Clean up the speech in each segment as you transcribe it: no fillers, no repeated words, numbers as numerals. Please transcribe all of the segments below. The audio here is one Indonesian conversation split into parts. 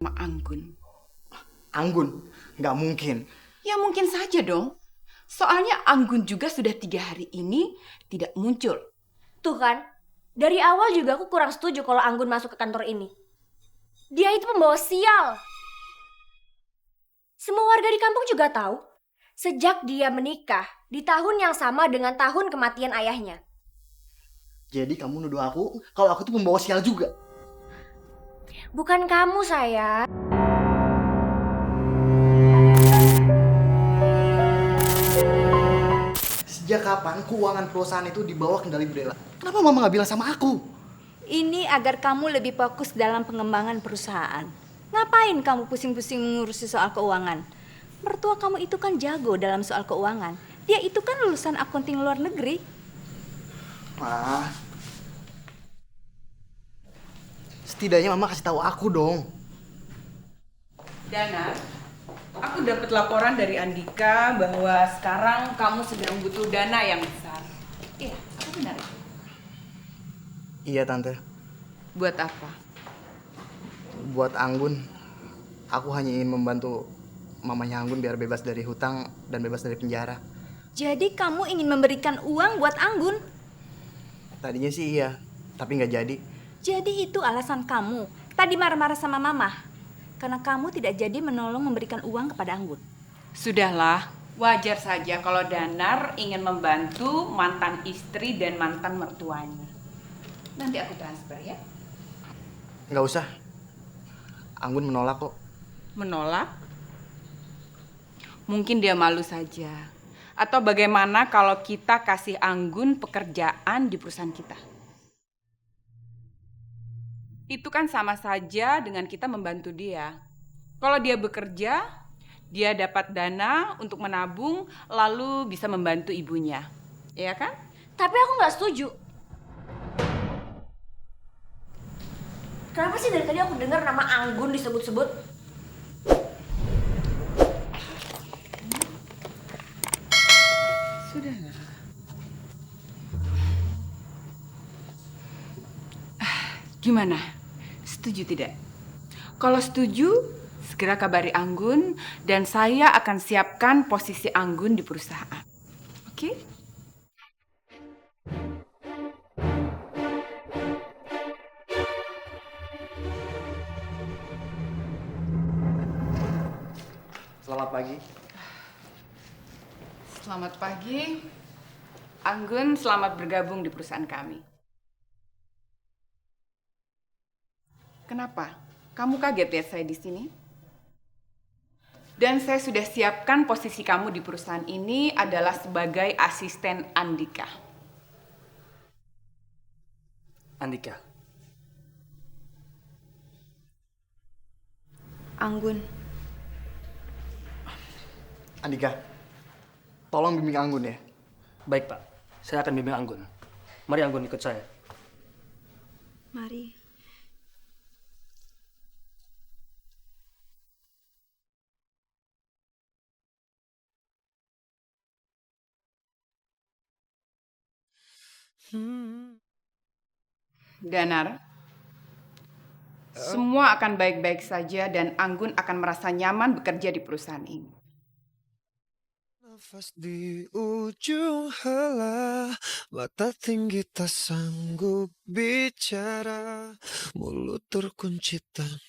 sama Anggun. Anggun? Nggak mungkin. Ya mungkin saja dong. Soalnya Anggun juga sudah 3 hari ini tidak muncul. Tuh kan, dari awal juga aku kurang setuju kalau Anggun masuk ke kantor ini. Dia itu pembawa sial. Semua warga di kampung juga tahu, sejak dia menikah di tahun yang sama dengan tahun kematian ayahnya. Jadi kamu nuduh aku kalau aku tuh pembawa sial juga? Bukan kamu, sayang. Sejak kapan keuangan perusahaan itu di bawah kendali Bella? Kenapa mama nggak bilang sama aku? Ini agar kamu lebih fokus dalam pengembangan perusahaan. Ngapain kamu pusing-pusing mengurusi soal keuangan? Mertua kamu itu kan jago dalam soal keuangan. Dia itu kan lulusan akunting luar negeri. Ma, setidaknya mama kasih tahu aku dong. Dana, aku dapat laporan dari Andika bahwa sekarang kamu sedang butuh dana yang besar. Iya, aku benar. Iya tante, Buat apa? buat Anggun. Aku hanya ingin membantu mamanya Anggun biar bebas dari hutang dan bebas dari penjara. Jadi kamu ingin memberikan uang buat Anggun? Tadinya sih iya, tapi nggak jadi. Jadi itu alasan kamu tadi marah-marah sama mama? Karena kamu tidak jadi menolong memberikan uang kepada Anggun. Sudahlah, wajar saja kalau Danar ingin membantu mantan istri dan mantan mertuanya. Nanti aku transfer ya. Nggak usah. Anggun menolak kok. Menolak? Mungkin dia malu saja. Atau bagaimana kalau kita kasih Anggun pekerjaan di perusahaan kita? Itu kan sama saja dengan kita membantu dia. Kalau dia bekerja, dia dapat dana untuk menabung, lalu bisa membantu ibunya. Iya kan? Tapi aku nggak setuju. Kenapa sih dari tadi aku dengar nama Anggun disebut-sebut? Sudahlah. Gimana? Setuju tidak? Kalau setuju, segera kabari Anggun dan saya akan siapkan posisi Anggun di perusahaan. Oke? Selamat pagi. Selamat pagi. Anggun, selamat bergabung di perusahaan kami. Kenapa? Kamu kaget lihat saya di sini? Dan saya sudah siapkan posisi kamu di perusahaan ini adalah sebagai asisten Andika. Andika, Anggun, Andika, tolong bimbing Anggun ya. baik Pak. Saya akan bimbing Anggun. Mari Anggun ikut saya. mari. Danar, semua akan baik-baik saja dan Anggun akan merasa nyaman bekerja di perusahaan ini. Nafas di ujung helah, mata tinggi tak sanggup bicara, mulut terkunci tak.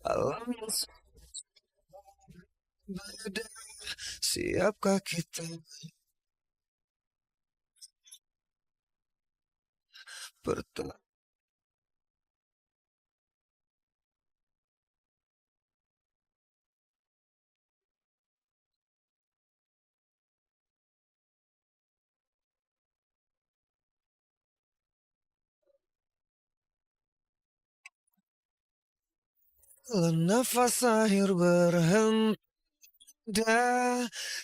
Alam yang berbeda, siapkah kita bertemu? Nafas akhir berhenti,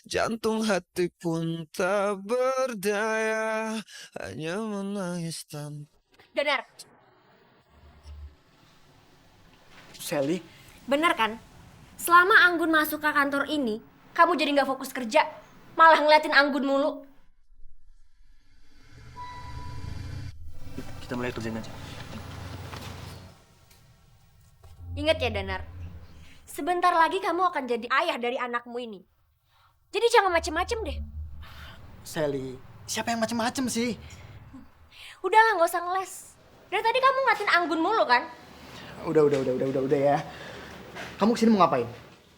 jantung hati pun tak berdaya, hanya menangis tanpa. Danar, Sally, benar kan? Selama Anggun masuk ke kantor ini, kamu jadi nggak fokus kerja. Malah ngeliatin Anggun mulu. Kita mulai kerjaan aja. Ingat ya Danar, sebentar lagi kamu akan jadi ayah dari anakmu ini. Jadi jangan macem-macem deh. Sally, siapa yang macem-macem sih? Udahlah, nggak usah ngeles. Dari tadi kamu ngatin Anggun mulu kan? Udah ya. Kamu kesini mau ngapain?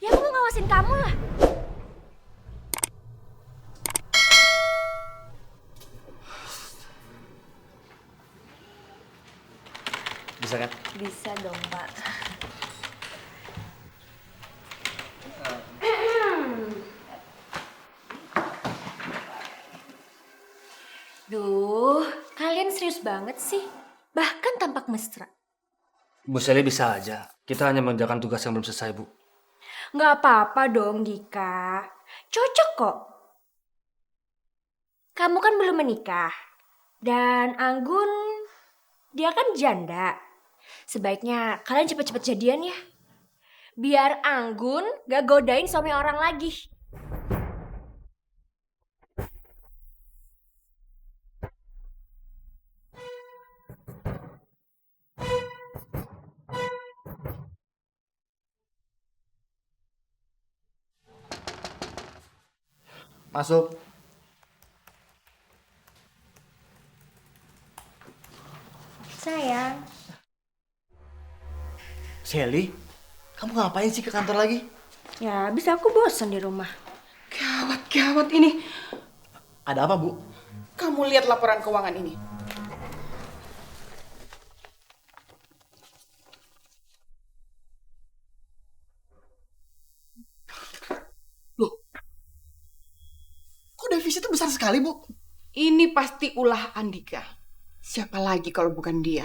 Ya aku mau ngawasin kamu lah. Bisa kan? Bisa dong, Pak. Duh, kalian serius banget sih. Bahkan tampak mesra. Bu Sally bisa aja. Kita hanya mengerjakan tugas yang belum selesai, Bu. Nggak apa-apa dong, Dika. Cocok kok. Kamu kan belum menikah. Dan Anggun, dia kan janda. Sebaiknya kalian cepet-cepet jadian ya. Biar Anggun gak godain suami orang lagi. Masuk. Sayang. Sally, kamu ngapain sih ke kantor lagi? Ya, bisa aku bosan di rumah. Gawat ini. Ada apa, Bu? Kamu lihat laporan keuangan ini. Kok defisitnya besar sekali, Bu? Ini pasti ulah Andika. Siapa lagi kalau bukan dia?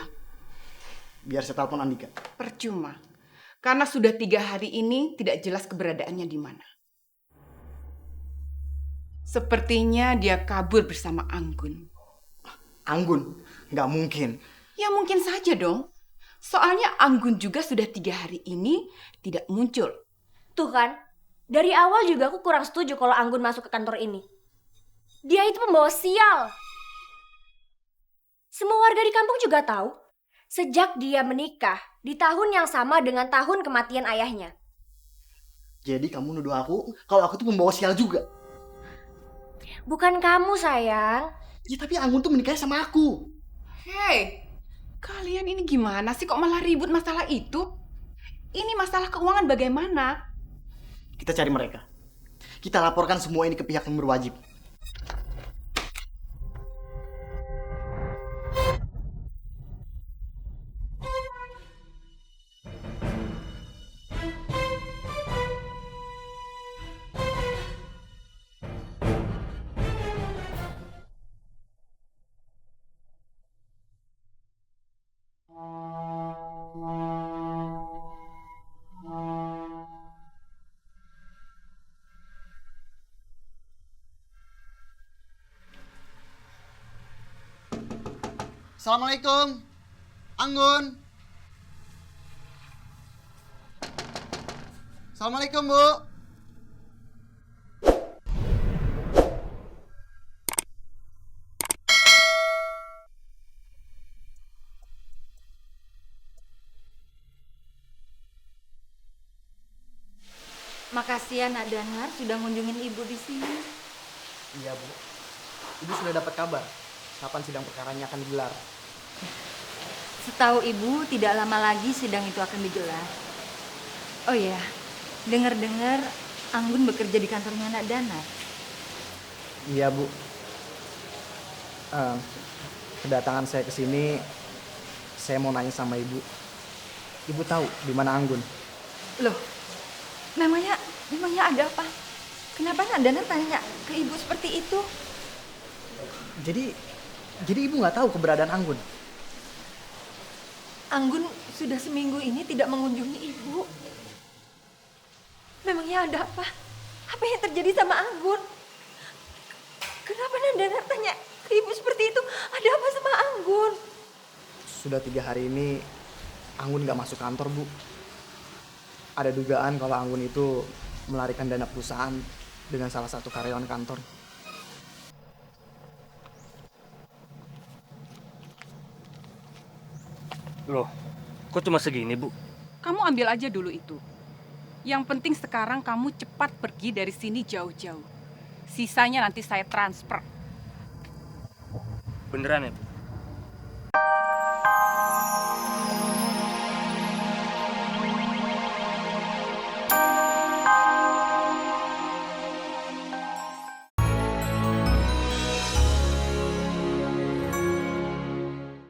Biar saya telepon Andika. Percuma. Karena sudah 3 hari ini tidak jelas keberadaannya di mana. Sepertinya dia kabur bersama Anggun. Anggun? Nggak mungkin. Ya mungkin saja dong. Soalnya Anggun juga sudah 3 hari ini tidak muncul. Tuh kan, dari awal juga aku kurang setuju kalau Anggun masuk ke kantor ini. Dia itu pembawa sial. Semua warga di kampung juga tahu. Sejak dia menikah di tahun yang sama dengan tahun kematian ayahnya. Jadi kamu nuduh aku kalau aku tuh pembawa sial juga? Bukan kamu, sayang. Ya tapi Anggun tuh menikahnya sama aku. Hei, kalian ini gimana sih kok malah ribut masalah itu? Ini masalah keuangan bagaimana? Kita cari mereka. Kita laporkan semua ini ke pihak yang berwajib. Assalamualaikum, Anggun. Assalamualaikum, Bu. Makasih ya Nak Danar sudah ngunjungin Ibu di sini. Iya, Bu. Ibu sudah dapat kabar kapan sidang perkaranya akan digelar. Setahu Ibu tidak lama lagi sidang itu akan digelar. Oh ya, dengar-dengar Anggun bekerja di kantornya Nak Danar. Iya, Bu. Kedatangan saya ke sini, saya mau nanya sama Ibu. Ibu tahu di mana Anggun? Loh, memangnya ada apa? Kenapa Nak Danar tanya ke Ibu seperti itu? Jadi Ibu nggak tahu keberadaan Anggun? Anggun sudah seminggu ini tidak mengunjungi Ibu. Memangnya ada apa? Apa yang terjadi sama Anggun? Kenapa Nak Danar tanya ke Ibu seperti itu? Ada apa sama Anggun? Sudah 3 hari ini Anggun nggak masuk kantor, Bu. Ada dugaan kalau Anggun itu melarikan dana perusahaan dengan salah satu karyawan kantor. Loh, kok cuma segini, Bu? Kamu ambil aja dulu itu. Yang penting sekarang kamu cepat pergi dari sini jauh-jauh. Sisanya nanti saya transfer. Beneran ya, Bu?